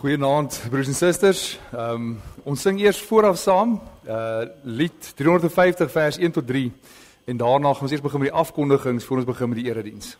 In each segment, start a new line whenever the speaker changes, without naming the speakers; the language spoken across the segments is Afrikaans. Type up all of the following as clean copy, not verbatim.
Goeienaand, broers en susters. Ons sing eers vooraf saam, lied 350 vers 1 tot 3. En daarna gaan ons eers begin met die afkondigings voor ons begin met die erediens.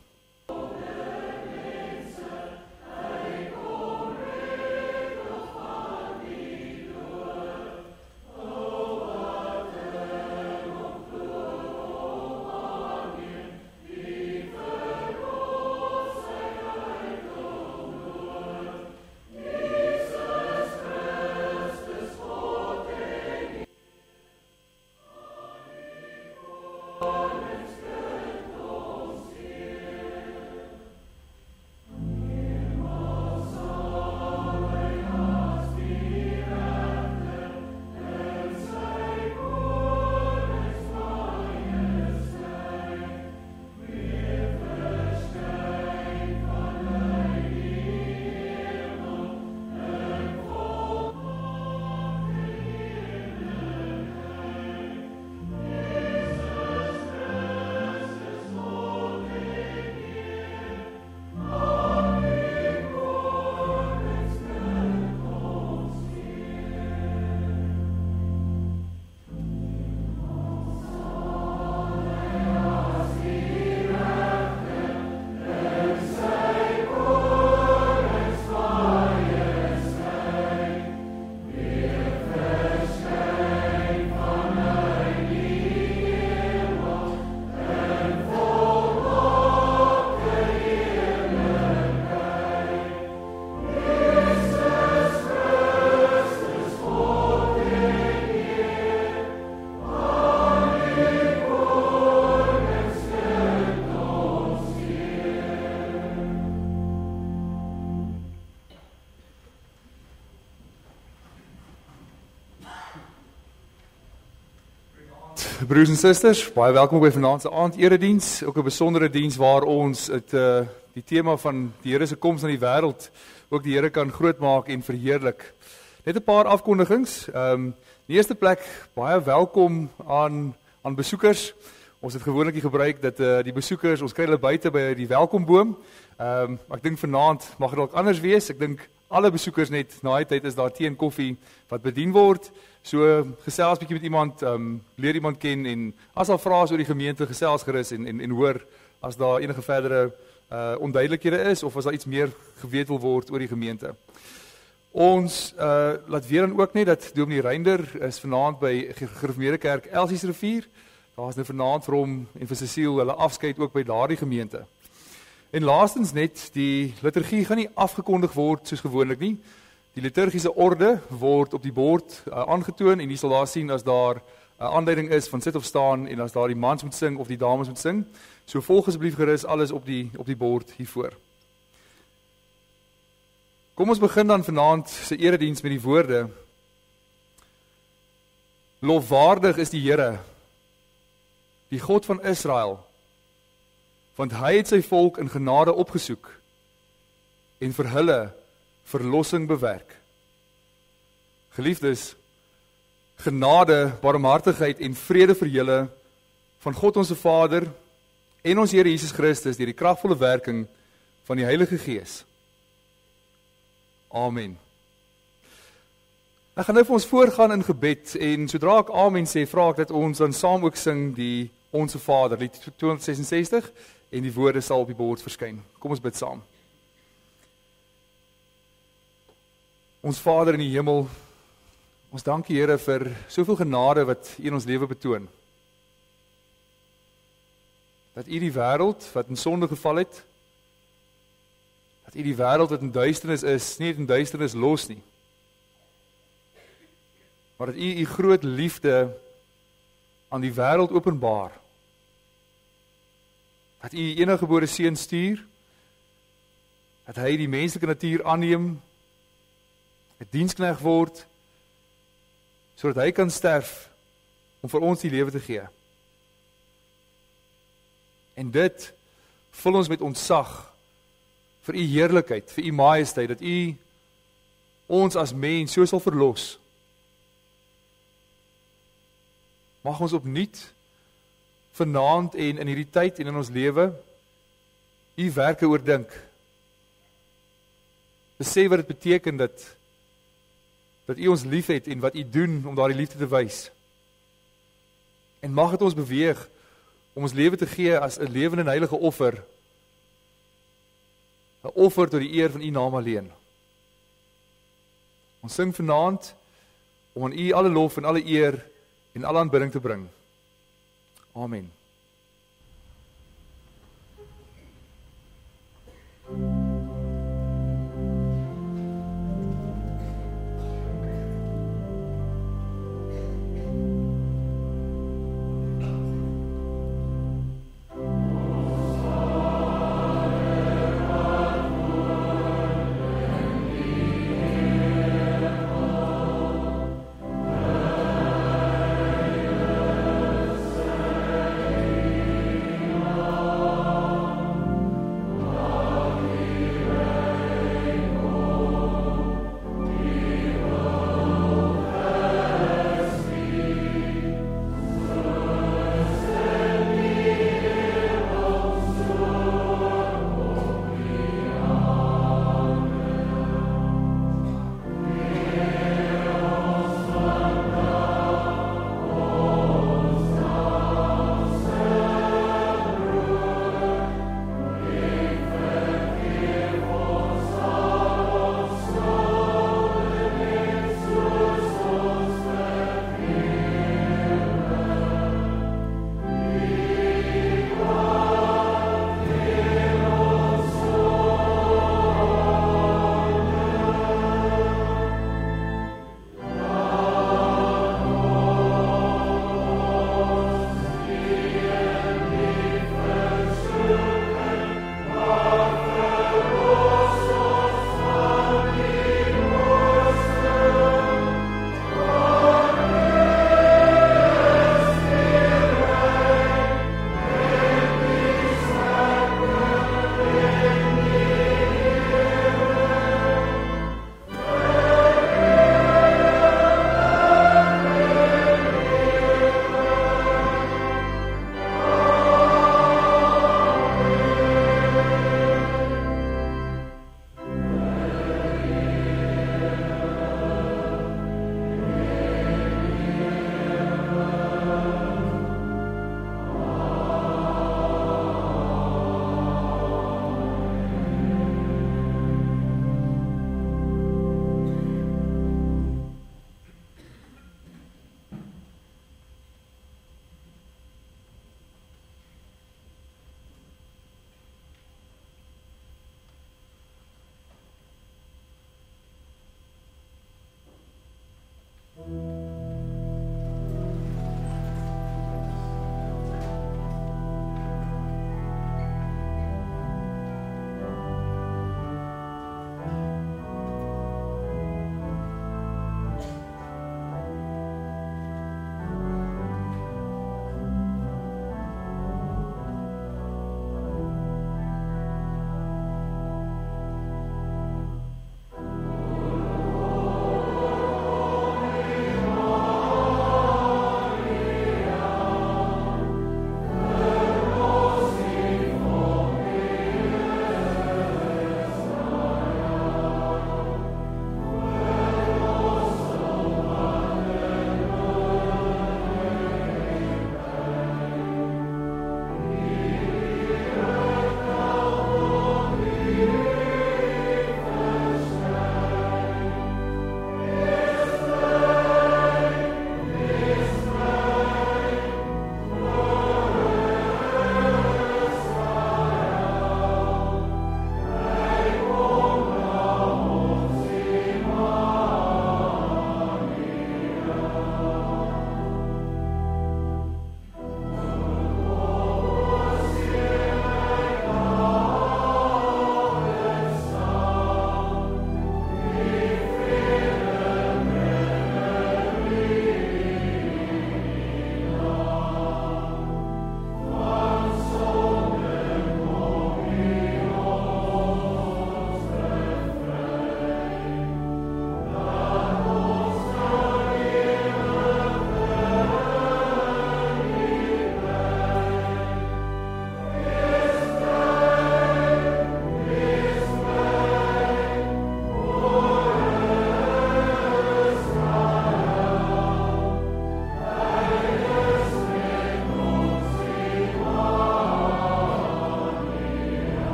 Broers en susters, baie welkom by vanaand se aand-erediens, ook 'n besondere diens waar ons die tema van die Here se koms na die wêreld ook die Here kan grootmaak en verheerlik. Net 'n paar afkondigings. In die eerste plek baie welkom aan besoekers. Ons het gewoonlik gebruik dat die besoekers, ons kry hulle buite by die welkomboom. Ek dink vanaand mag dit dalk anders wees. Ek dink alle besoekers net na die tyd is daar tee en koffie wat bedien word. So gesels bietjie met iemand, leer iemand ken en as daar vrae is oor die gemeente, gesels gerus en hoor as daar enige verdere onduidelikhede is of as daar iets meer geweet wil word oor die gemeente. Ons laat weer dan ook net dat Dominee Reinder is vanaand by Gereformeerde Kerk Elsiesrivier. Daar is nou vanaand vir hom en vir Cecile hulle afskeid ook by daardie gemeente. En laastens net, die liturgie gaan nie afgekondig word soos gewoonlik nie. Die liturgiese orde word op die bord aangetoon en jy sal daar sien as daar 'n aanduiding is van sit of staan en as daar die mans moet sing of die dames moet sing. So volg asseblief gerus alles op die bord hiervoor. Kom ons begin dan vanaand se erediens met die woorde: Lofwaardig is die Here, die God van Israel, want hy het sy volk in genade opgesoek en vir hulle verlossing bewerk. Geliefdes, genade, barmhartigheid en vrede vir julle van God ons Vader en ons Here Jesus Christus deur die kragvolle werking van die Heilige Gees. Amen. Ek gaan nou vir ons voorgaan in gebed en sodra ek amen sê, vra ek dat ons dan saam ook sing die Onse Vader, lied 266 en die woorde sal op die bord verskyn. Kom ons bid saam. Ons Vader in die hemel, ons dank U Here vir soveel genade wat U in ons lewe betoon. Dat U die wêreld wat in sonde geval het, dat U die wêreld wat in duisternis is, nie in duisternis los nie. Maar dat U groot liefde aan die wêreld openbaar. Dat U enige gebore seun stuur, dat hy die menslike natuur aanneem, 'n diensknegt word, sodat hy kan sterf om vir ons die lewe te gee. En dit vul ons met ontzag vir U heerlikheid, vir U majesteit, dat U ons as mens so sal verlos. Mag ons opnuut vanaand en in hierdie tyd en in ons lewe U werke oordink. besef wat dit beteken dat U ons liefhet en wat U doen om daardie liefde te wys. En mag dit ons beweeg om ons lewe te gee as 'n lewende en heilige offer. 'n Offer tot die eer van U naam alleen. Ons sing vanaand om aan U alle lof en alle eer en alle aanbidding te bring. Amen.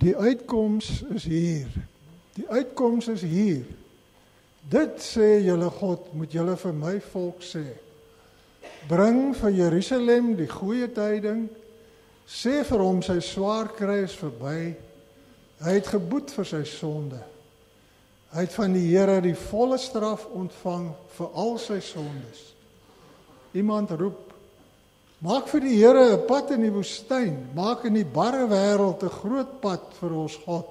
Die uitkoms is hier. Die uitkoms is hier. Dit sê julle God, moet julle vir my volk sê. Bring vir Jerusalem die goeie tyding, sê vir hom sy swaar kry is verby, hy het geboet vir sy sonde. Hy het van die Here die volle straf ontvang vir al sy sondes. Iemand roep, maak vir die Here 'n pad in die woestyn, maak in die barre wêreld 'n groot pad vir ons God.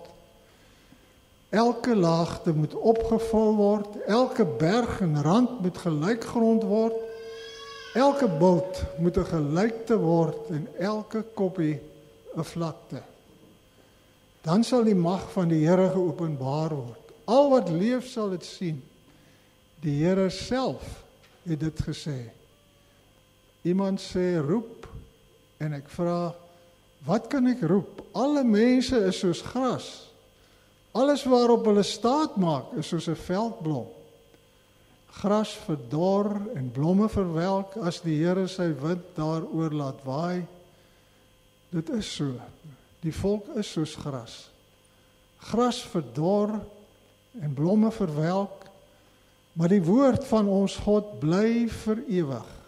Elke laagte moet opgevul word, elke berg en rand moet gelykgrond word, elke bult moet 'n gelykte word en elke koppie 'n vlakte. Dan sal die mag van die Here geopenbaar word. Al wat leef sal dit sien. Die Here self het dit gesê. Iemand sê roep en ek vra, wat kan ek roep? Alle mense is soos gras. Alles waarop hulle staat maak is soos 'n veldblom. Gras verdor en blomme verwelk as die Here sy wind daaroor laat waai. Dit is so. Die volk is soos gras. Gras verdor en blomme verwelk, maar die woord van ons God bly vir ewig.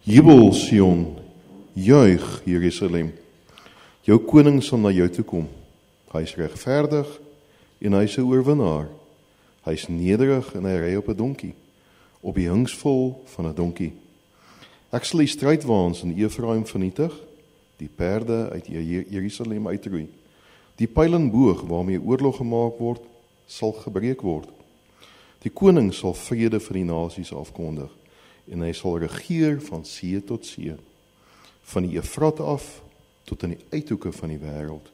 Jubel, Sion, juig, Jerusalem. Jou koning sal na jou toe kom. Hy is regverdig en hy is 'n oorwinnaar. Hy is nederig en hy ry op 'n donkie, op die hingsvol van 'n donkie. Ek sal die strydwaans in Efraim vernietig, die perde uit Jerusalem uitroei. Die pyl en boog waarmee oorlog gemaak word, sal gebreek word. Die koning sal vrede vir die nasies afkondig, en hy sal regeer van see tot see, van die Eufrat af tot aan die uithoeke van die wêreld,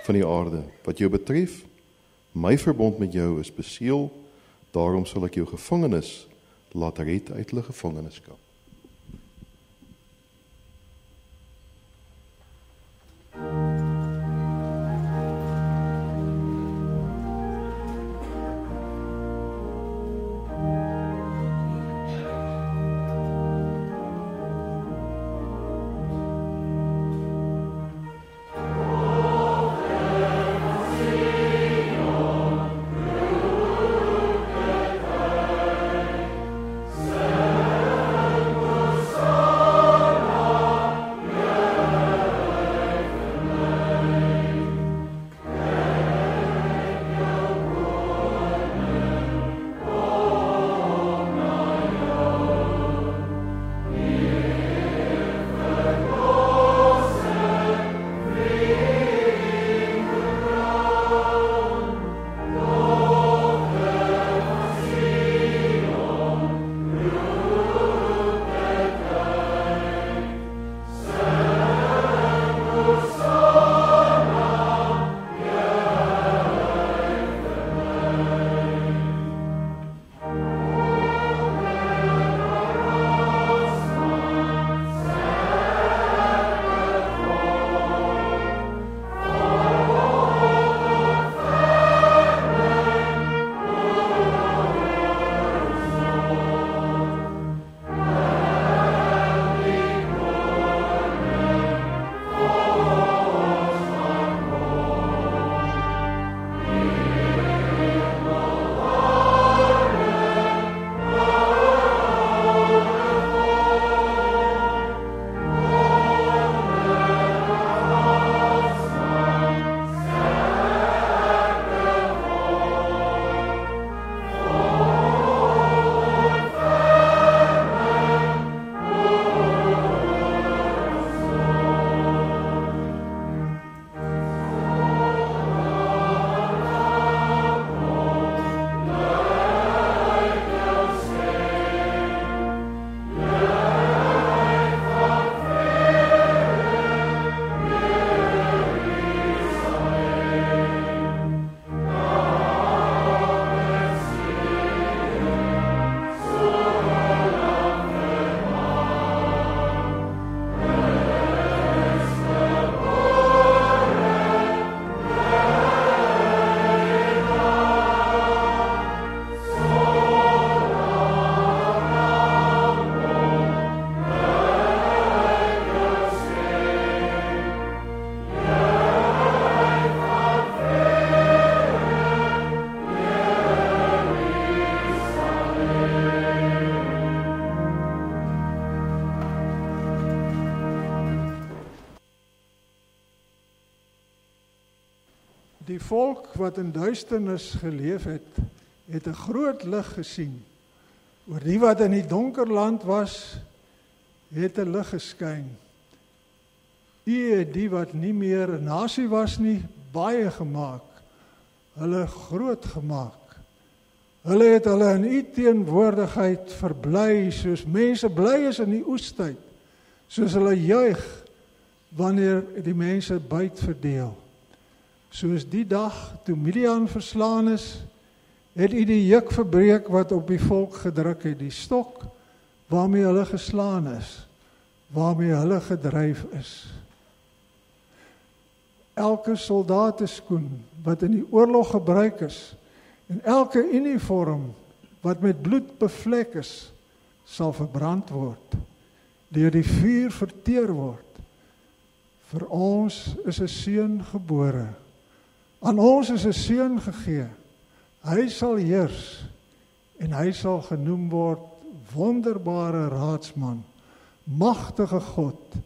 van die aarde. Wat jou betref, my verbond met jou is beseël, daarom sal ek jou gevangenes laat red uit hulle gevangenskap.
Die volk wat in duisternis geleef het, het 'n groot lig gesien. Oor die wat in die donker land was, het 'n lig geskyn. U het die wat nie meer 'n nasie was nie, baie gemaak, hulle groot gemaak. Hulle het hulle in u teenwoordigheid verbly, soos mense bly is in die oestyd, soos hulle juig wanneer die mense byt verdeel. Soos die dag toe Midian verslaan is, het u die juk verbreek wat op die volk gedruk het, die stok waarmee hulle geslaan is, waarmee hulle gedryf is. Elke soldateskoen wat in die oorlog gebruik is, en elke uniform wat met bloed bevlek is, sal verbrand word, deur die vuur verteer word. Vir ons is 'n seun gebore. Aan ons is 'n seun gegee. Hy sal heers en hy sal genoem word Wonderbare Raadsman, magtige God,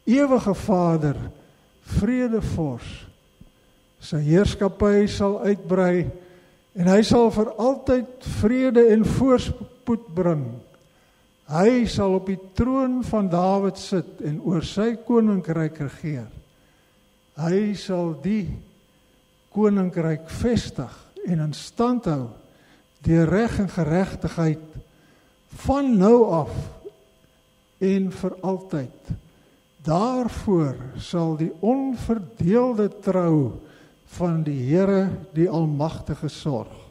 ewige Vader, vredevors. Sy heerskappy sal uitbrei en hy sal vir altyd vrede en voorspoed bring. Hy sal op die troon van Dawid sit en oor sy koninkryk regeer. Hy sal die koninkryk vestig en in stand hou deur reg en geregtigheid van nou af en vir altyd. Daarvoor sal die onverdeelde trou van die Here die Almagtige sorg.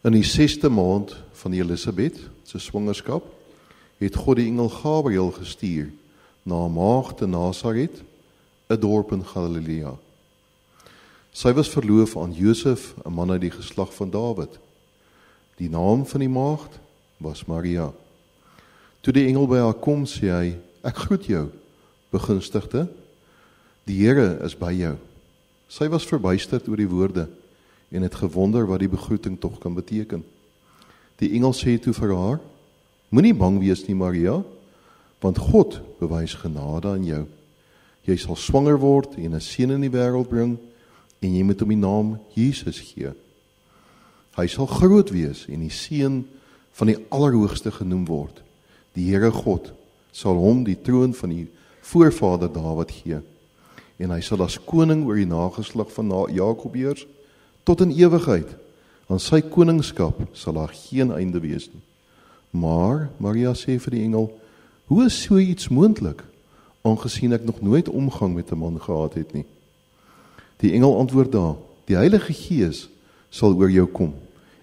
In die 6de maand van Elisabeth se swangerskap het God die engel Gabriël gestuur na 'n maagd in Nasaret, 'n dorp in Galilea. Sy was verloof aan Josef, 'n man uit die geslag van Dawid. Die naam van die maagd was Maria. Toe die engel by haar kom, sê hy: "Ek groet jou, begunstigde. Die Here is by jou." Sy was verbuisterd oor die woorde en het gewonder wat die begroeting tog kan beteken. Die engel sê toe vir haar: "Moenie bang wees nie, Maria, want God bewys genade aan jou. Jy sal swanger word en 'n seun in die wêreld bring en jy moet hom die naam Jesus gee. Hy sal groot wees en die seun van die Allerhoogste genoem word. Die Here God sal hom die troon van die voorvader Dawid gee en hy sal as koning oor die nageslag van Jakob heers tot in ewigheid Aan sy koningskap sal daar geen einde wees nie. Maar, Maria sê vir die engel, hoe is so iets moontlik, aangesien ek nog nooit omgang met 'n man gehad het nie? Die engel antwoord daar, die Heilige Gees sal oor jou kom,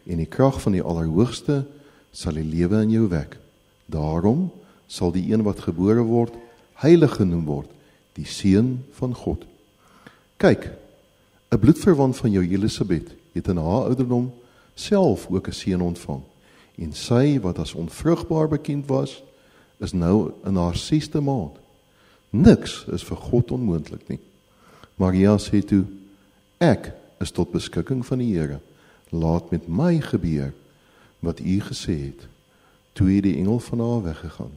en die krag van die Allerhoogste sal die lewe in jou wek. Daarom sal die een wat gebore word, heilig genoem word, die Seun van God. Kyk, 'n bloedverwant van jou Elisabeth het in haar ouderdom self ook 'n seun ontvang, en sy wat as onvrugbaar bekend was, is nou in haar 6de maand. Niks is vir God onmoontlik nie. Maria sê toe, ek is tot beskikking van die Here, laat met my gebeur wat u gesê het. Toe het die engel van haar weggegaan.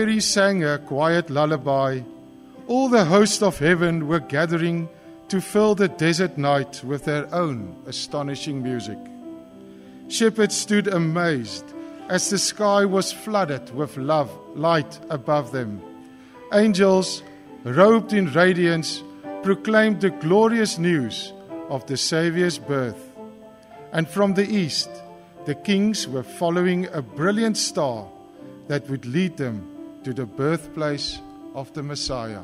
Mary sang a quiet lullaby. All the hosts of heaven were gathering to fill the desert night with their own astonishing music. Shepherds stood amazed as the sky was flooded with light above them. Angels, robed in radiance, proclaimed the glorious news of the Saviour's birth. And from the east, the kings were following a brilliant star that would lead them to the birthplace of the Messiah.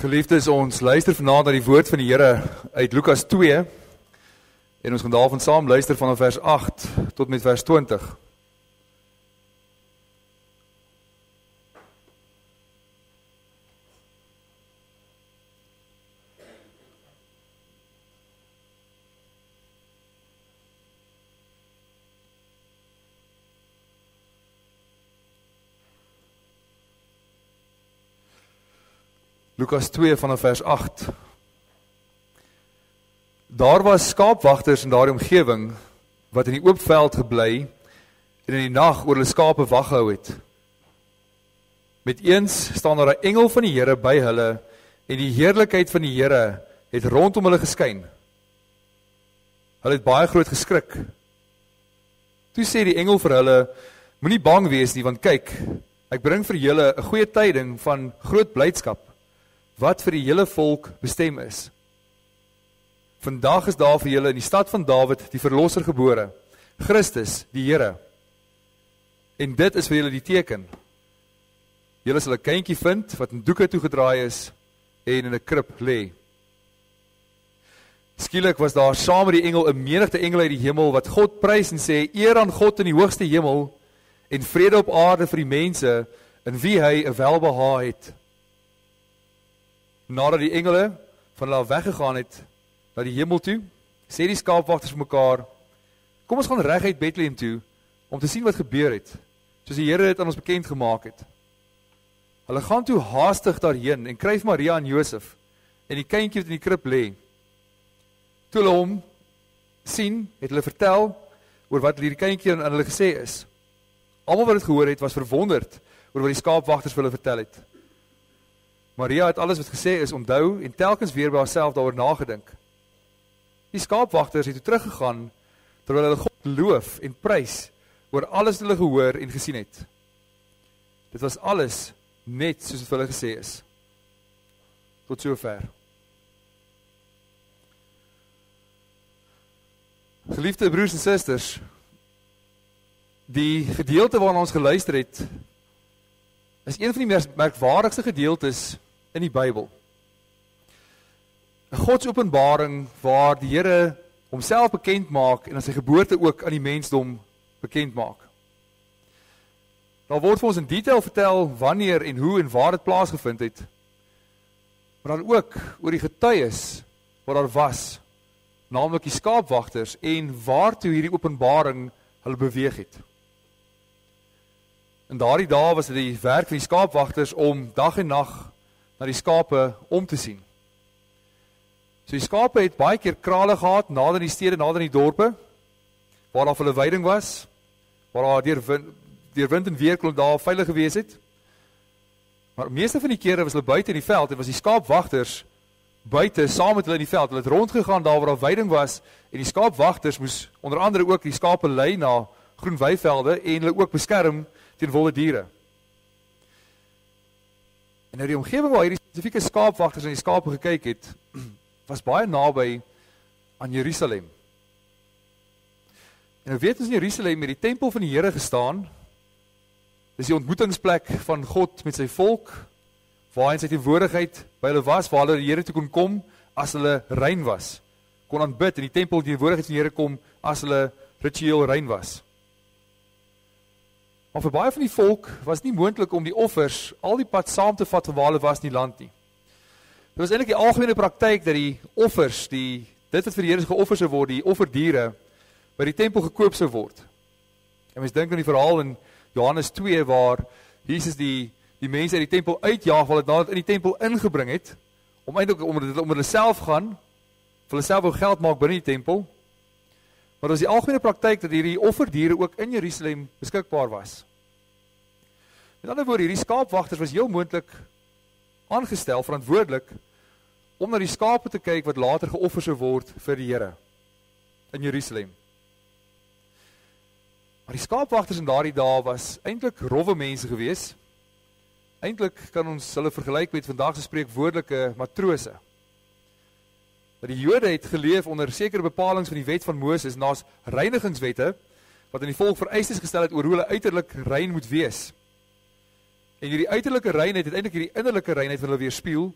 Geliefdes, ons luister vanaand na die woord van die Here uit Lukas 2 en ons gaan daarvan saam luister vanaf vers 8 tot met vers 20. Lukas 2 vanaf vers 8. Daar was skaapwagters in daardie omgewing wat in die oop veld gebly en in die nag oor hulle skape wag gehou het. Met eens staan daar 'n engel van die Here by hulle en die heerlikheid van die Here het rondom hulle geskyn. Hulle het baie groot geskrik. Toe sê die engel vir hulle: "Moenie bang wees nie, want kyk, ek bring vir julle 'n goeie tyding van groot blydskap wat vir die hele volk bestem is. Vandag is daar vir julle in die stad van Dawid die verlosser gebore, Christus, die Here. En dit is vir julle die teken. Julle sal 'n kindjie vind wat in doeke toegedraai is en in 'n krib lê." Skielik was daar saam met die engel 'n menigte engele uit die hemel wat God prys en sê: "Eer aan God in die hoogste hemel en vrede op aarde vir die mense in wie hy 'n welbehae het." Nadat die engele van hulle weggegaan het na die hemel toe, sê die skaapwagters vir mekaar: "Kom ons gaan reguit Bethlehem toe om te sien wat gebeur het, soos die Here dit aan ons bekend gemaak het." Hulle gaan toe haastig daarheen en kry Maria en Josef en die kindjie wat in die krib lê. Toe hulle hom sien, het hulle vertel oor wat hierdie kindjie aan hulle gesê is. Almal wat dit gehoor het, was verwonderd oor wat die skaapwagters vir hulle vertel het. Maria het alles wat gesê is onthou en telkens weer by haarself daaroor nagedink. Die skaapwagters het toe teruggegaan terwyl hulle God loof en prys oor alles wat hulle gehoor en gesien het. Dit was alles net soos wat hulle gesê is. Tot sover. Geliefde broers en susters, die gedeelte waarna ons geluister het, is een van die merkwaardigste gedeeltes in die Bybel. 'n Godsopenbaring waar die Here homself bekend maak en aan sy geboorte ook aan die mensdom bekend maak. Daar word vir ons in detail vertel wanneer en hoe en waar dit plaasgevind het, maar dan ook oor die getuies wat daar was, naamlik die skaapwagters en waartoe hierdie openbaring hulle beweeg het. In daardie dae was dit die werk van die skaapwagters om dag en nag na die skape om te sien. So die skape het baie keer krale gehad, nader in die stede, nader in die dorpe, waar daar vir hulle veiding was, waar daar deur wind en weer kon daar veilig gewees het. Maar meeste van die kere was hulle buite in die veld en was die skaapwagters buite saam met hulle in die veld. Hulle het rondgegaan daar waar daar veiding was en die skaapwagters moes onder andere ook die skape lei na groen weivelde en hulle ook beskerm teen wilde diere. En nou die omgewing waar hierdie spesifieke skaapwagters na die skape gekyk het, was baie naby aan Jerusalem. En nou weet ons in Jerusalem het die tempel van die Here gestaan. Dis die ontmoetingsplek van God met sy volk, waar hy in sy teenwoordigheid by hulle was, waar hulle die Here toe kon kom as hulle rein was. Kon aanbid in die tempel die teenwoordigheid van die Here kom as hulle ritueel rein was. Maar vir baie van die volk was nie moontlik om die offers al die pad saam te vat van waar hulle was in die land nie. Dit was eintlik die algemene praktyk dat die offers, dit wat vir die Here geoffer sou word, die offerdiere, by die tempel gekoop sou word. En mens dink aan die verhaal in Johannes 2 waar Jesus die mense uit die tempel uitjaag, wat het nadat in die tempel ingebring het, om eintlik om hulle self gaan, vir hulle self wou geld maak binne die tempel. Maar dit was die algemene praktyk dat hierdie offerdiere ook in Jerusalem beskikbaar was. Met ander woorde, hierdie skaapwagters was heel moontlik aangestel, verantwoordelik, om na die skape te kyk wat later geoffer sou word vir die Here in Jerusalem. Maar die skaapwagters in daardie dae was eintlik rowwe mense gewees. Eintlik kan ons hulle vergelyk met vandag se spreekwoordelike matrose. Dat die Jode het geleef onder sekere bepalinge van die wet van Moses, naas reinigingswette, wat in die volk vereistes gestel het oor hoe hulle uiterlik rein moet wees. En hierdie uiterlike reinheid het eintlik hierdie innerlike reinheid van hulle weerspieël,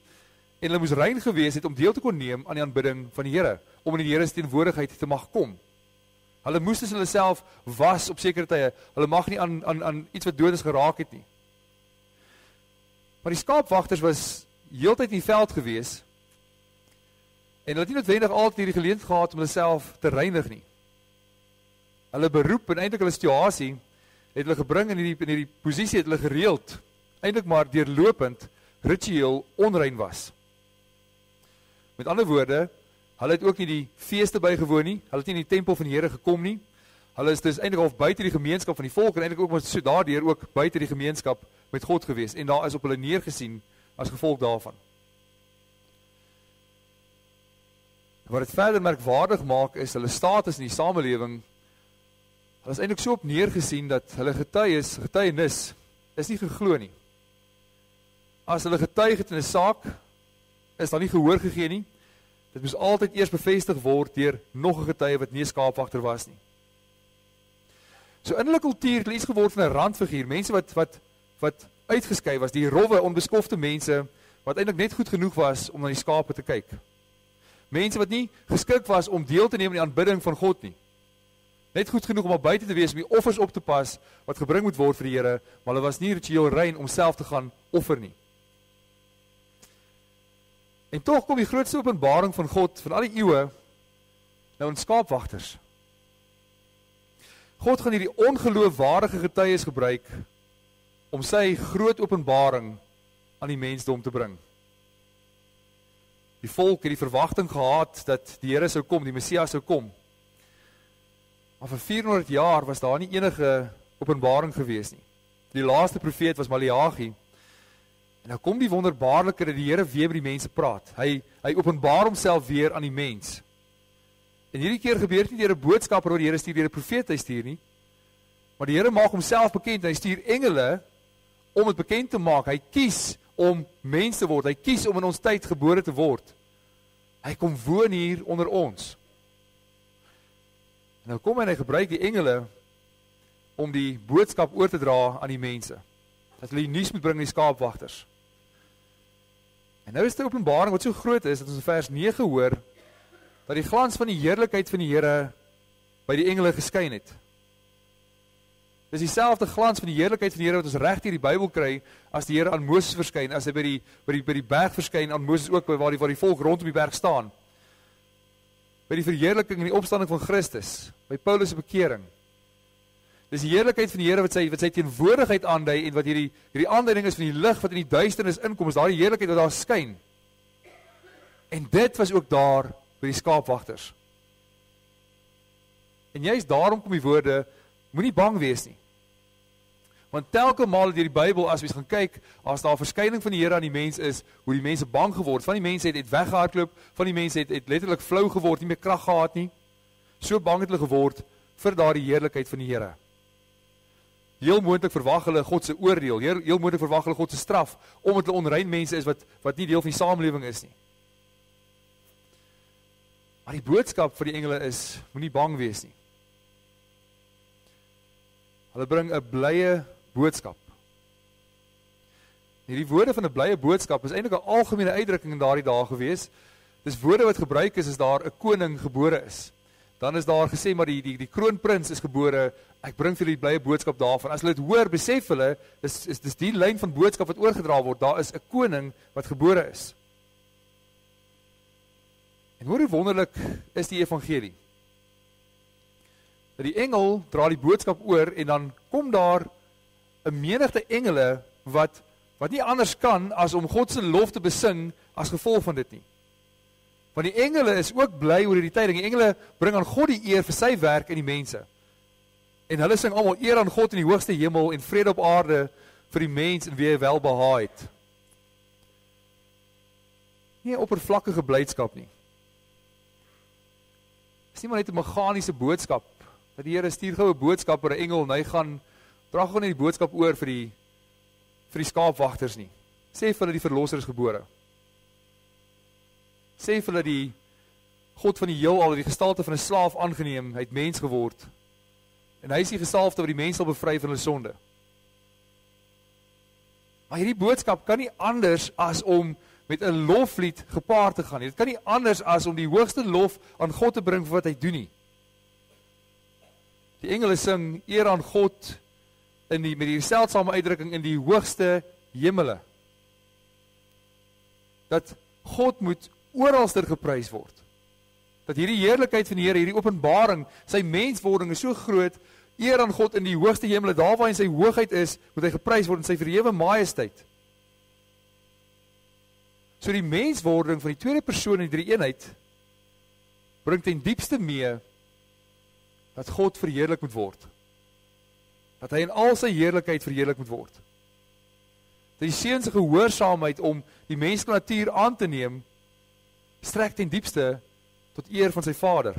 en hulle moes rein gewees het om deel te kon neem aan die aanbidding van die Here, om in die Here se teenwoordigheid te mag kom. Hulle moes dus hulle self was op sekere tye. Hulle mag nie aan iets wat dood is geraak het nie. Maar die skaapwagters was heeltyd in die veld gewees en hulle het nie noodwendig altyd hierdie geleentheid gehad om hulle self te reinig nie. Hulle beroep en eintlik hulle situasie het hulle gebring in hierdie posisie, het hulle gereeld, eintlik maar deurlopend ritueel onrein was. Met ander woorde, hulle het ook nie die feeste bygewoon nie, hulle het nie in die tempel van die Here gekom nie. Hulle is dus eintlik half buite die gemeenskap van die volk en eintlik ook maar so daardeur ook buite die gemeenskap met God gewees en daar is op hulle neergesien as gevolg daarvan. Wat dit verder merkwaardig maak is hulle status in die samelewing. Hulle is eintlik so op neergesien dat hulle getuienis is nie geglo nie. As hulle getuig het in 'n saak, is daar nie gehoor gegee nie. Dit moes altyd eers bevestig word deur nog 'n getuie wat nie 'n skaapwagter was nie. So in hulle kultuur het hulle iets geword van 'n randfiguur, mense wat uitgeskei was, die rowwe, onbeskofte mense wat eintlik net goed genoeg was om na die skape te kyk. Mense wat nie geskik was om deel te neem aan die aanbidding van God nie. Net goed genoeg om al buite te wees om die offers op te pas wat gebring moet word vir die Here, maar hulle was nie ritueel rein om self te gaan offer nie. En tog kom die grootste openbaring van God van al die eeue nou in skaapwagters. God gaan hierdie ongeloofwaardige getuies gebruik om sy groot openbaring aan die mensdom te bring. Die volk het die verwagting gehad dat die Here sou kom, die Messias sou kom. Maar vir 400 jaar was daar nie enige openbaring gewees nie. Die laaste profeet was Maleagi. En nou kom die wonderbaarlike dat die Here weer met die mense praat. Hy openbaar homself weer aan die mens. En hierdie keer gebeur dit nie deur 'n boodskapper wat die Here stuur, deur 'n profeet hy stuur nie. Maar die Here maak homself bekend. Hy stuur engele om dit bekend te maak. Hy kies om mens te word. Hy kies om in ons tyd gebore te word. Hy kom woon hier onder ons. En nou kom hy en hy gebruik die engele om die boodskap oor te dra aan die mense. Dat hulle die nuus moet bring aan die skaapwagters. En nou is die openbaring wat so groot is, dat ons in vers 9 hoor, dat die glans van die heerlikheid van die Here by die engele geskyn het. Dis dieselfde glans van die heerlikheid van die Here wat ons reg hier die Bybel kry, as die Here aan Moses verskyn, as hy by die berg verskyn aan Moses ook, waar die volk rondom die berg staan. By die verheerliking en die opstanding van Christus, by Paulus se bekering. Dis die heerlikheid van die Here wat sy teenwoordigheid aandui en wat hierdie aanduiding is van die lig wat in die duisternis inkom, is daardie heerlikheid wat daar skyn. En dit was ook daar by die skaapwagters. En juist daarom kom die woorde, moenie bang wees nie. Want telke male deur die Bybel as mens gaan kyk, as daar 'n verskyning van die Here aan die mens is, hoe die mense bang geword, van die mense het weggehardloop, van die mense het letterlik flou geword, nie meer krag gehad nie. So bang het hulle geword vir daardie heerlikheid van die Here. Heel moontlik verwag hulle God se oordeel, heel moontlik verwag hulle God se straf, omdat hulle onrein mense is wat nie deel van die samelewing is nie. Maar die boodskap vir die engele is, moenie bang wees nie. Hulle bring 'n blye boodskap. Hierdie woorde van 'n blye boodskap is eintlik 'n algemene uitdrukking in daardie dae gewees. Dis woorde wat gebruik is as daar 'n koning gebore is. Dan is daar gesê maar die kroonprins is gebore. Ek bring vir julle die blye boodskap daarvan. As hulle dit hoor, besef hulle dis die lyn van boodskap wat oorgedra word. Daar is 'n koning wat gebore is. En hoe wonderlik is die evangelie. Dat die engel dra die boodskap oor en dan kom daar 'n menigte engele wat nie anders kan as om God se lof te besing as gevolg van dit nie. Want die engele is ook bly oor hierdie tyding. Die engele bring aan God die eer vir sy werk in die mense. En hulle sing almal eer aan God in die hoogste hemel en vrede op aarde vir die mens in wie hy welbehaag het. Nie 'n oppervlakkige blydskap nie. Dis nie maar net 'n meganiese boodskap. Dat die Here stuur gou 'n boodskap oor 'n engel en hy gaan dra gou net die boodskap oor vir die skaapwagters nie. Sê vir hulle die verlosser is gebore. Sê vir hulle die God van die heelal het die gestalte van 'n slaaf aangeneem, hy het mens geword. En hy is die gesalfde wat die mens sal bevry van hulle sonde. Maar hierdie boodskap kan nie anders as om met 'n loflied gepaard te gaan nie. Dit kan nie anders as om die hoogste lof aan God te bring vir wat hy doen nie. Die engele sing eer aan God met die seldsame uitdrukking in die hoogste hemele. Dat God moet oralster geprys word. Dat hierdie heerlikheid van die Here, hierdie openbaring, sy menswording is so groot, eer aan God in die hoogste hemele, daar waar hy in sy hoogheid is, moet hy geprys word in sy verhewe majesteit. So die menswording van die tweede persoon in die drie-eenheid bring ten diepste mee dat God verheerlik moet word. Dat hy in al sy heerlikheid verheerlik moet word. Dat die Seun se gehoorsaamheid om die menslike natuur aan te neem, strek ten diepste tot eer van sy Vader.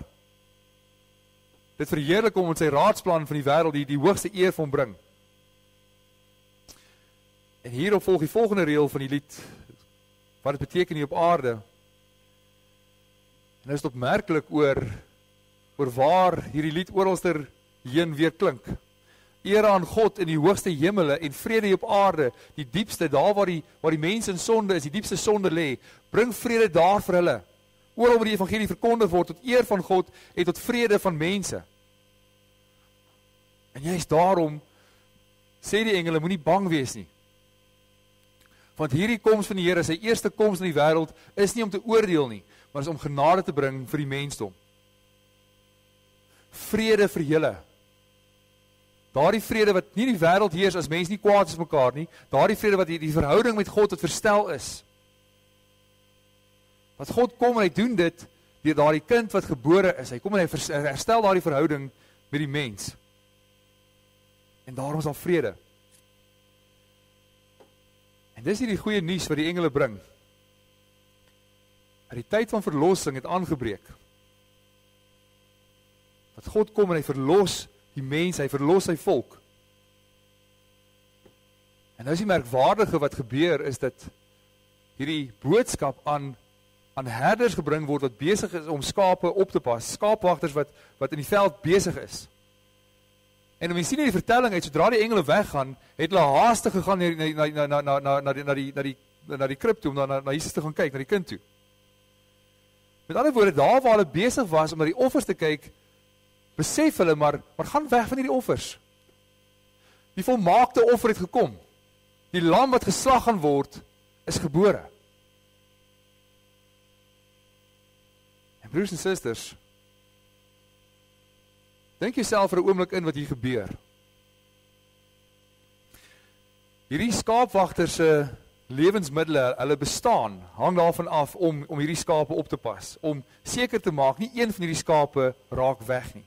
Dit verheerlik hom in sy raadsplan van die wêreld die hoogste eer vir hom bring. En hierop volg die volgende reël van die lied, wat dit beteken hier op aarde. En dit is opmerklik oor waar hierdie lied oralster heen weer klink. Eer aan God in die hoogste hemele en vrede hier op aarde, die diepste, daar waar die mens in sonde is, die diepste sonde lê, bring vrede daar vir hulle. Oral waar die evangelie verkondig word, tot eer van God en tot vrede van mense. En juist daarom, sê die engele, moenie bang wees nie. Want hierdie koms van die Here, sy eerste koms in die wêreld, is nie om te oordeel nie, maar is om genade te bring vir die mensdom. Vrede vir julle. Daardie vrede wat nie in die wêreld heers as mense nie kwaad is mekaar nie, daardie vrede wat die verhouding met God wat verstel is. Wat God kom en hy doen dit deur daardie kind wat gebore is. Hy kom en hy herstel daardie verhouding met die mens. En daarom is daar vrede. En dis hierdie goeie nuus wat die engele bring. Dat die tyd van verlossing het aangebreek. Dat God kom en hy verlos die mens, hy verlos sy volk. En nou is die merkwaardige wat gebeur, is dat hierdie boodskap aan herders gebring word, wat besig is om skape op te pas, skaapwagters wat in die veld besig is. En om jy sien in die vertelling uit, sodra die engele weggaan, het hulle haastig gegaan na die krib toe, om na Jesus te gaan kyk, na die kind toe. Met ander woorde, daar waar hulle besig was om na die offers te kyk, besef hulle, maar gaan weg van hierdie offers. Die volmaakte offer het gekom. Die lam wat geslag gaan word, is gebore. En broers en susters, dink jouself vir 'n oomblik in wat hier gebeur. Hierdie skaapwagters se lewensmiddels, hulle bestaan, hang daarvan af om hierdie skape op te pas, om seker te maak, nie een van hierdie skape raak weg nie.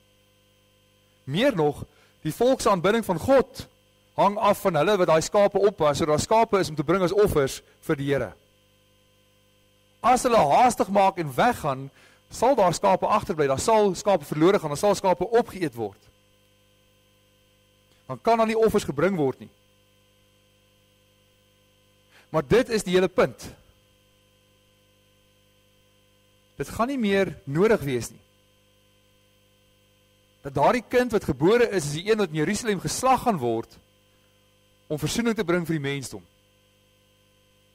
Meer nog, die volk se aanbidding van God hang af van hulle wat daai skape oppas, sodat daar skape is om te bring as offers vir die Here. As hulle haastig maak en weggaan, sal daar skape agterbly, daar sal skape verlore gaan, daar sal skape opgeëet word. Dan kan dan nie offers gebring word nie. Maar dit is die hele punt. Dit gaan nie meer nodig wees nie. Dat daardie kind wat gebore is die een wat in Jerusalem geslag gaan word, om versoening te bring vir die mensdom.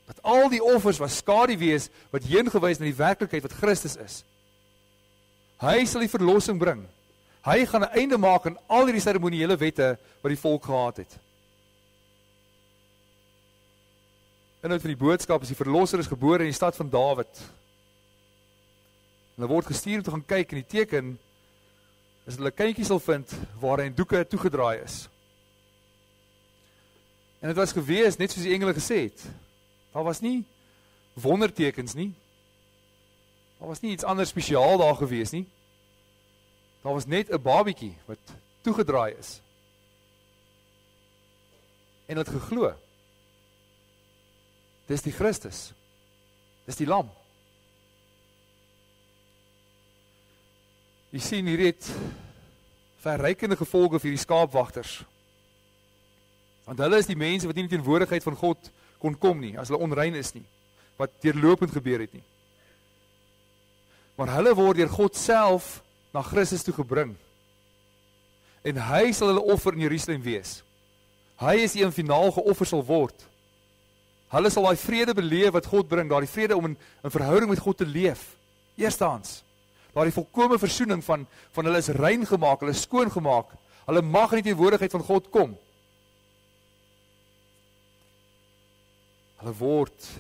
Dat al die offers was skadu wees, wat heen gewys na die werklikheid wat Christus is. Hy sal die verlossing bring. Hy gaan 'n einde maak aan al die seremoniële wette wat die volk gehad het. Inhoud van die boodskap is die verlosser is gebore in die stad van Dawid. Hulle word gestuur om te gaan kyk, en die teken is hulle 'n kindjie sal vind waar hy in doeke toegedraai is. En dit was gewees net soos die engele gesê het. Daar was nie wondertekens nie. Daar was nie iets anders spesiaal daar gewees nie. Daar was net 'n babietjie wat toegedraai is. En het geglo. Dis die Christus. Dis die lam. Jy sien hier het verrykende gevolge vir die skaapwagters. Want hulle is die mense wat nie in die teenwoordigheid van God kon kom nie, as hulle onrein is nie, wat deurlopend gebeur het nie. Maar hulle word deur God self na Christus toe gebring. En hy sal hulle offer in Jerusalem wees. Hy is die een finaal geoffer sal word. Hulle sal daai vrede beleef wat God bring, daai vrede om in verhouding met God te leef. Eerstens, daai volkomme versoening van hulle is rein gemaak, hulle is skoon gemaak. Hulle mag in die teenwoordigheid van God kom. Hulle word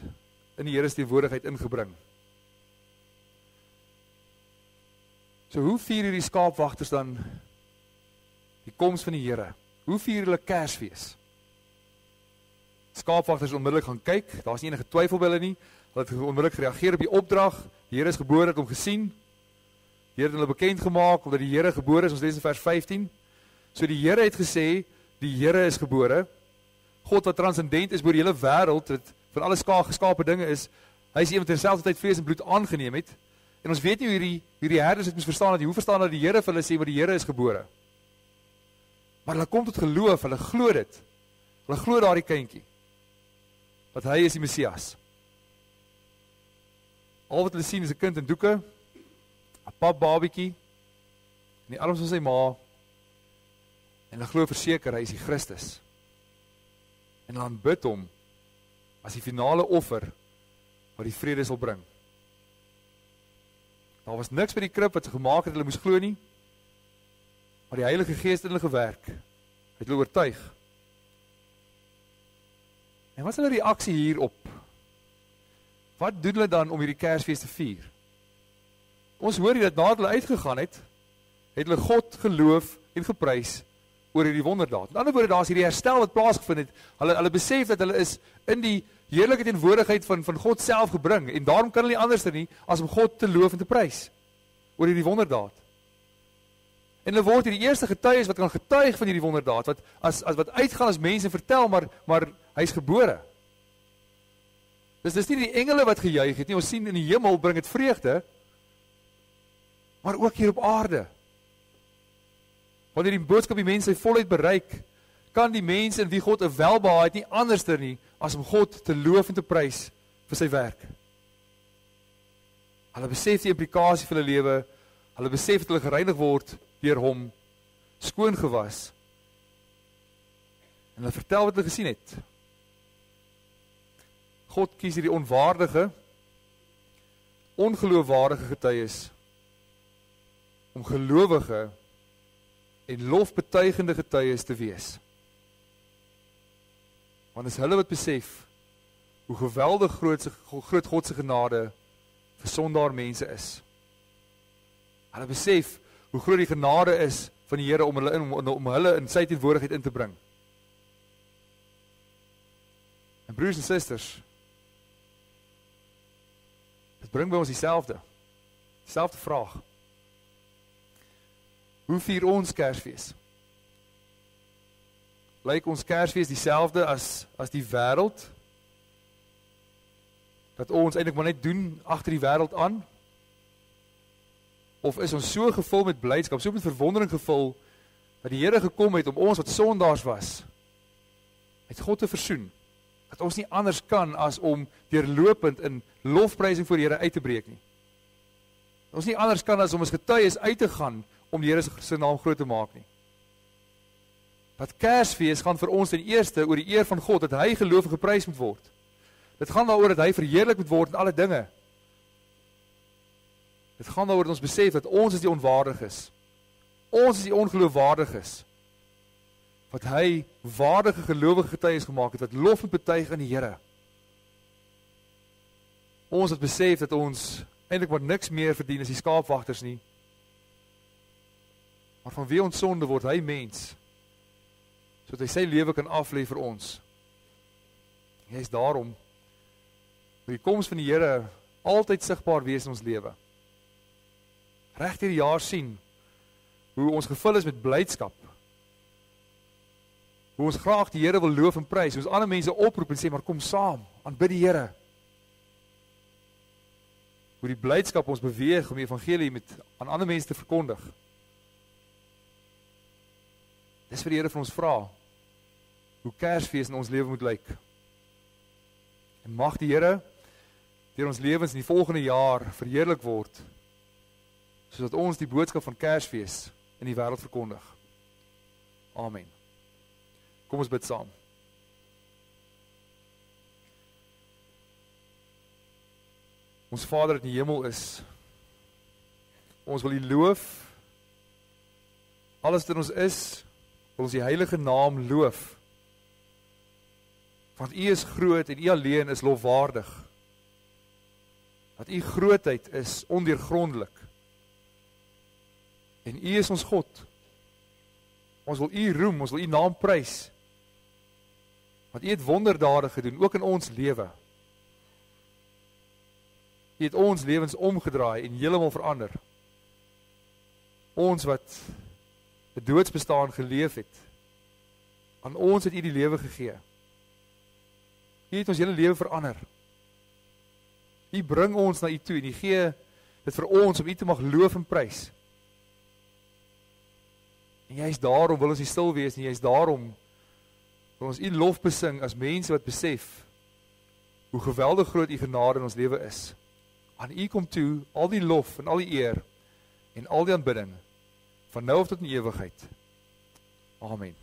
in die Here se teenwoordigheid ingebring. So hoe vier hierdie skaapwagters dan die koms van die Here? Hoe vier hulle Kersfees? Skaapwagters onmiddellik gaan kyk, daar's nie enige twyfel by hulle nie. Hulle het onmiddellik gereageer op die opdrag. Die Here is gebore, het hom gesien. Die Here het hulle bekend gemaak omdat die Here gebore is, ons lees in vers 15. So die Here het gesê, die Here is gebore. God wat transcendent is oor die hele wêreld, wat van alle geskape dinge is, hy is iemand terselfdertyd vlees en bloed aangeneem het. En ons weet nie hoe die herders het moes verstaan dat hoe verstaan dat die Here vir hulle sê maar die Here is gebore. Maar hulle kom tot geloof, hulle glo dit. Hulle glo daardie kindjie. Dat hy is die Messias. Al wat hulle sien is 'n kind in doeke, 'n pap babietjie in die arms van sy ma. En hulle glo verseker hy is die Christus. En hulle aanbid hom as die finale offer wat die vrede sal bring. Daar was niks by die krib wat sy gemaak het hulle moes glo nie. Maar die Heilige Gees het in hulle gewerk. Het hulle oortuig. En wat is hulle reaksie hierop? Wat doen hulle dan om hierdie Kersfees te vier? Ons hoor hier dat nadat hulle uitgegaan het hulle God geloof en geprys oor hierdie wonderdaad. In ander woorde, daar is hierdie herstel wat plaasgevind het. Hulle besef dat hulle is in die heerlike teenwoordigheid van God self gebring en daarom kan hulle nie anders nie as om God te loof en te prys oor hierdie wonderdaad. En hulle word hierdie eerste getuies wat kan getuig van hierdie wonderdaad, wat as wat uitgaan as mense vertel, maar hy's gebore. Dis nie die engele wat gejuig het nie, ons sien in die hemel bring dit vreugde, maar ook hier op aarde. Wanneer die boodskap die mense sy volheid bereik, kan die mense in wie God 'n welbehae het nie anderster nie as om God te loof en te prys vir sy werk. Hulle besef die implikasie vir hulle lewe, hulle besef dat hulle gereinig word deur hom, skoon gewas. En hulle vertel wat hulle gesien het. God kies hierdie onwaardige, ongeloofwaardige getuies om gelowige en lofbetuigende getuies te wees. Want is hulle wat besef hoe geweldig groot God se genade vir sondaar mense is. Hulle besef hoe groot die genade is van die Here om hulle in sy teenwoordigheid in te bring. En broers en susters, dit bring by ons dieselfde vraag. Hoe vier ons Kersfees? Lyk ons Kersfees dieselfde as die wêreld? Dat ons eintlik maar net doen agter die wêreld aan? Of is ons so gevul met blydskap, so met verwondering gevul, dat die Here gekom het om ons wat sondaars was, met God te versoen, dat ons nie anders kan as om deurlopend in lofprysing voor die Here uit te breek nie. Ons nie anders kan as om as getuies uit te gaan, om die Here se naam groot te maak nie. Dat Kersfees gaan vir ons ten eerste oor die eer van God, dat hy geloof en geprys moet word. Dit gaan daaroor dat hy verheerlik moet word in alle dinge. Dit gaan daaroor dat ons besef dat ons is die onwaardiges. Ons is die ongeloofwaardiges. Wat hy waardige gelowige getuies gemaak het, wat lof en betuig aan die Here. Ons het besef dat ons eintlik maar niks meer verdien as die skaapwagters nie. Maar vanweë ons sonde word hy mens, sodat hy sy lewe kan aflê vir ons. Hy is daarom vir die koms van die Here altyd sigbaar wees in ons lewe. Reg deur die jaar sien hoe ons gevul is met blydskap. Hoe ons graag die Here wil loof en prys, hoe ons ander mense oproep en sê maar kom saam, aanbid die Here. Hoe die blydskap ons beweeg om die evangelie aan ander mense te verkondig. Dis vir die Here van ons vra hoe Kersfees in ons lewe moet lyk. En mag die Here deur ons lewens in die volgende jaar verheerlik word, sodat ons die boodskap van Kersfees in die wêreld verkondig. Amen. Kom ons bid saam. Ons Vader wat in die hemel is, ons wil U loof. Alles wat in ons is, wil ons die heilige naam loof. Want U is groot en U alleen is lofwaardig. Dat U grootheid is ondeurgrondelik. En U is ons God. Ons wil U roem, ons wil U naam prys. Want U het wonderdade gedoen, ook in ons lewe. U het ons lewens omgedraai en heeltemal verander. Ons wat 'n doodsbestaan geleef het, aan ons het U die lewe gegee. U het ons hele lewe verander. U bring ons na U toe en U gee dit vir ons om U te mag loof en prys. En juist daarom wil ons nie stil wees nie, juist daarom wil ons U lof besing as mense wat besef hoe geweldig groot U genade in ons lewe is. Aan U kom toe al die lof en al die eer en al die aanbidding van nou af tot in ewigheid. Amen.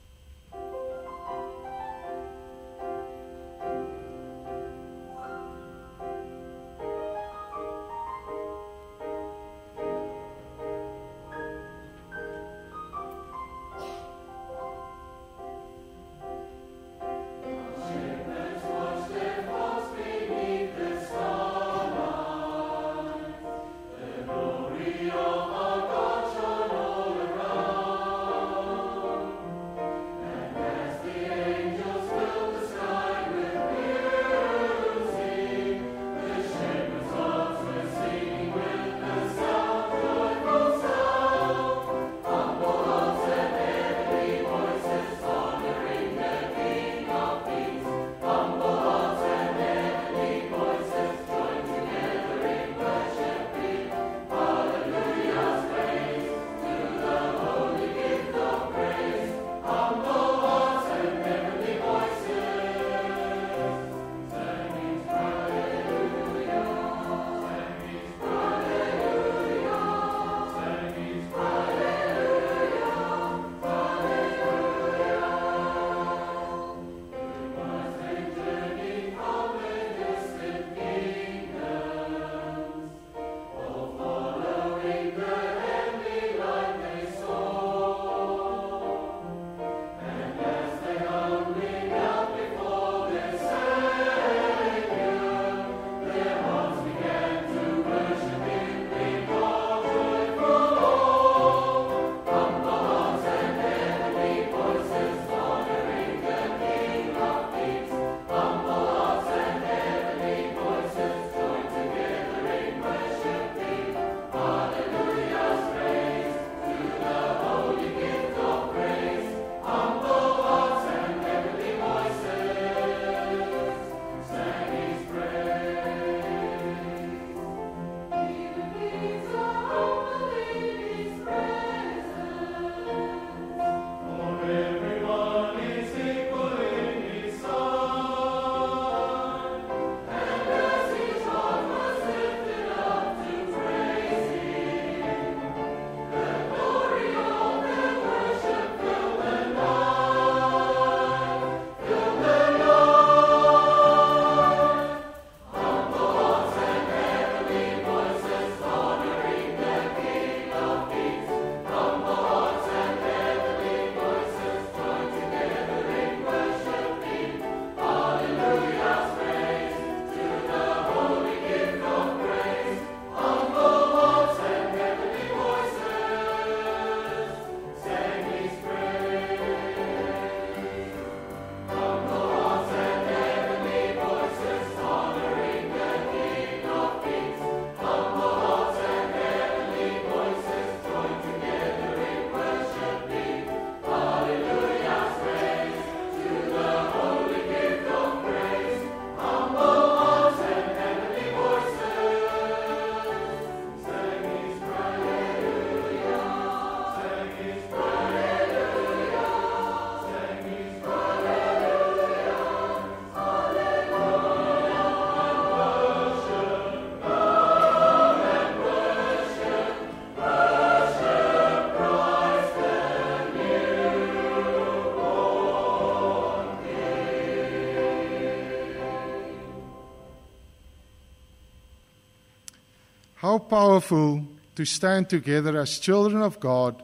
How powerful to stand together as children of God,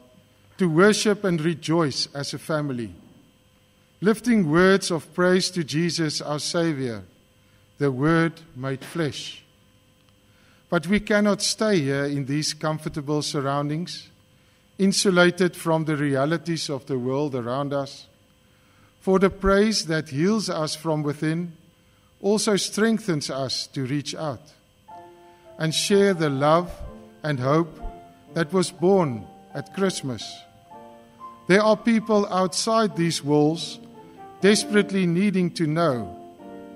to worship and rejoice as a family, lifting words of praise to Jesus, our Savior, the Word made flesh. But we cannot stay here in these comfortable surroundings, insulated from the realities of the world around us. For the praise that heals us from within also strengthens us to reach out and share the love and hope that was born at Christmas. There are people outside these walls desperately needing to know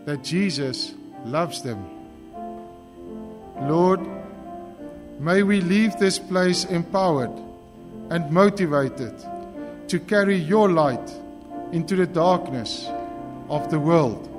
that Jesus loves them. Lord, may we leave this place empowered and motivated to carry your light into the darkness of the world.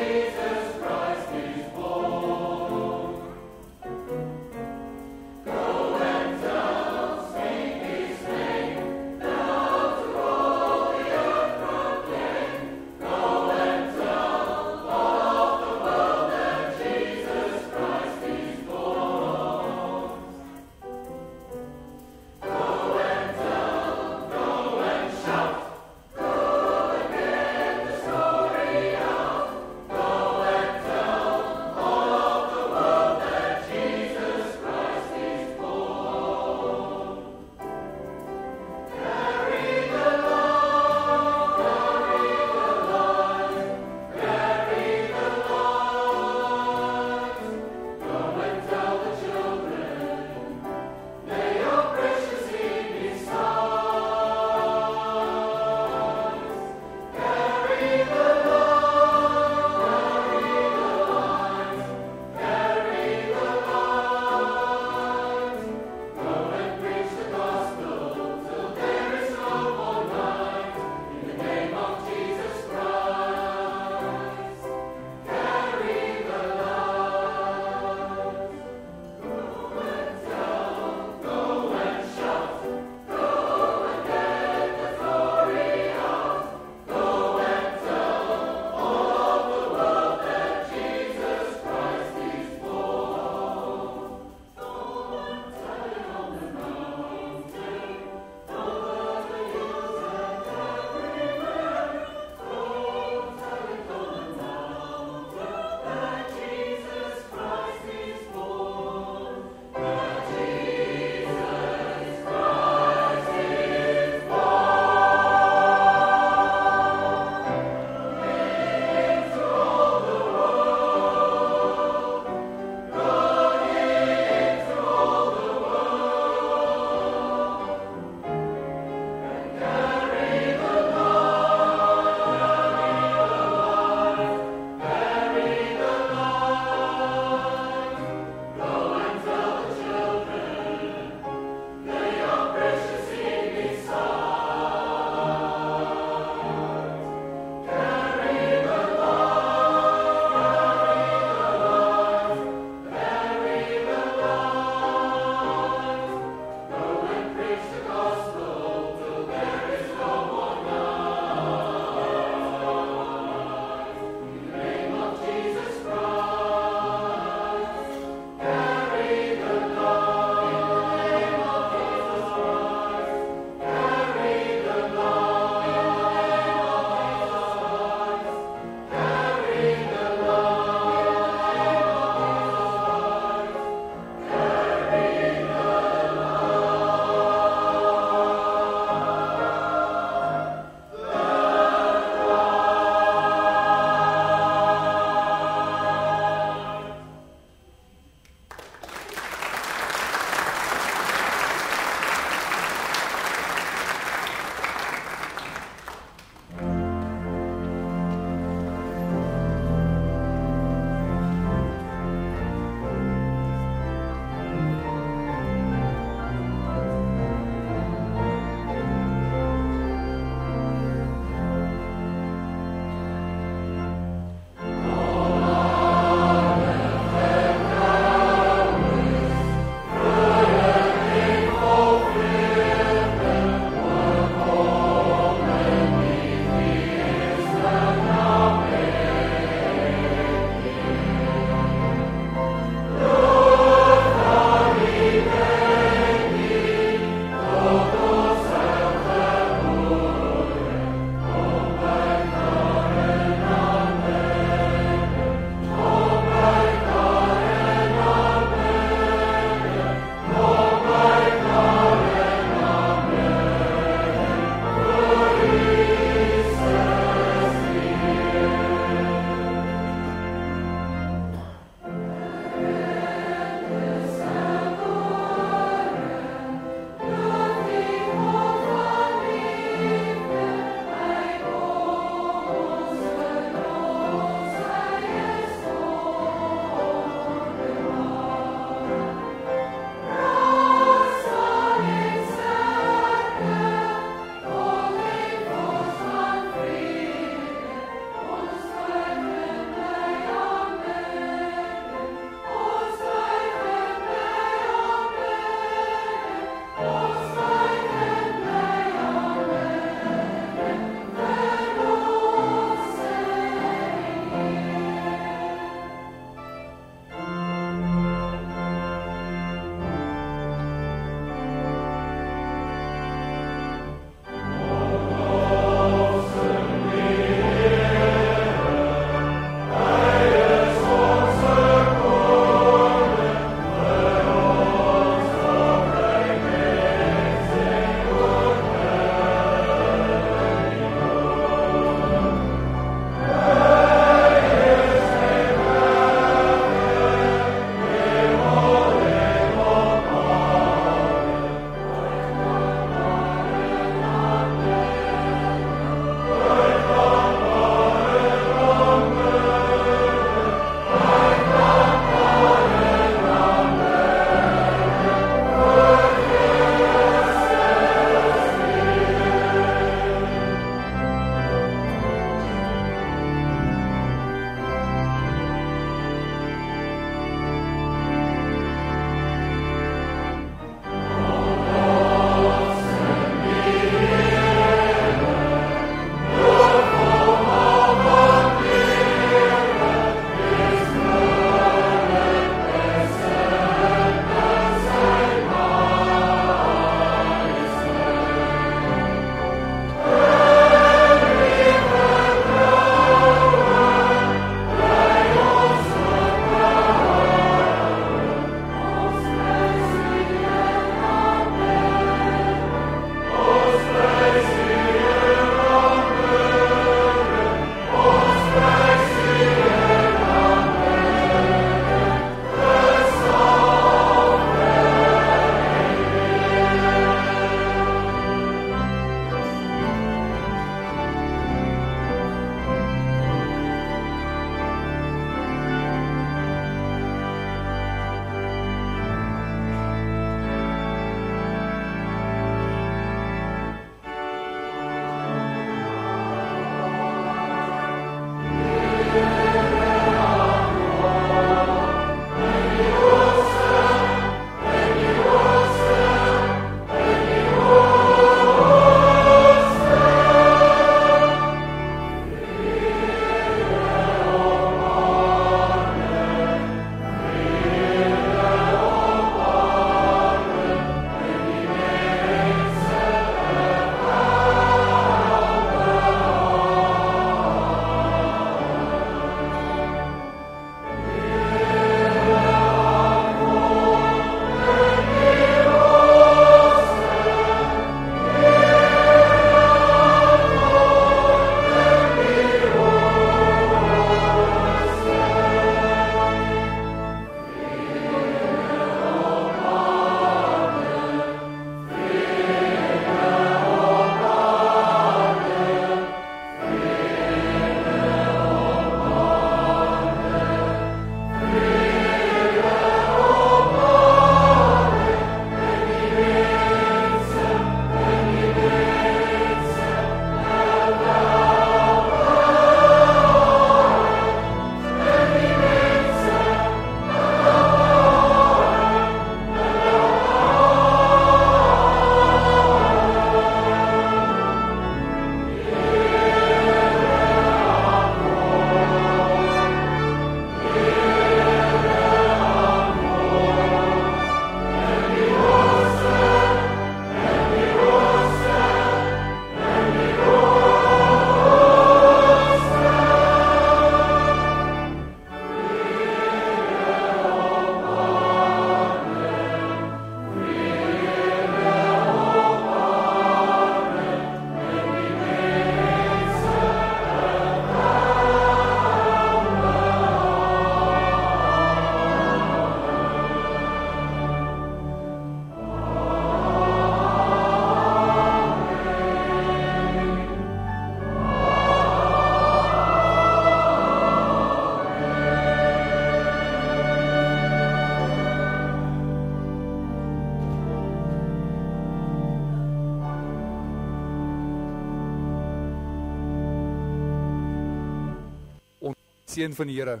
seën van die Here,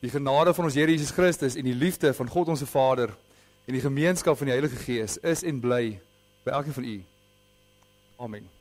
die genade van ons Here Jesus Christus en die liefde van God ons Vader en die gemeenskap van die Heilige Gees is en bly by elkeen van u. Amen.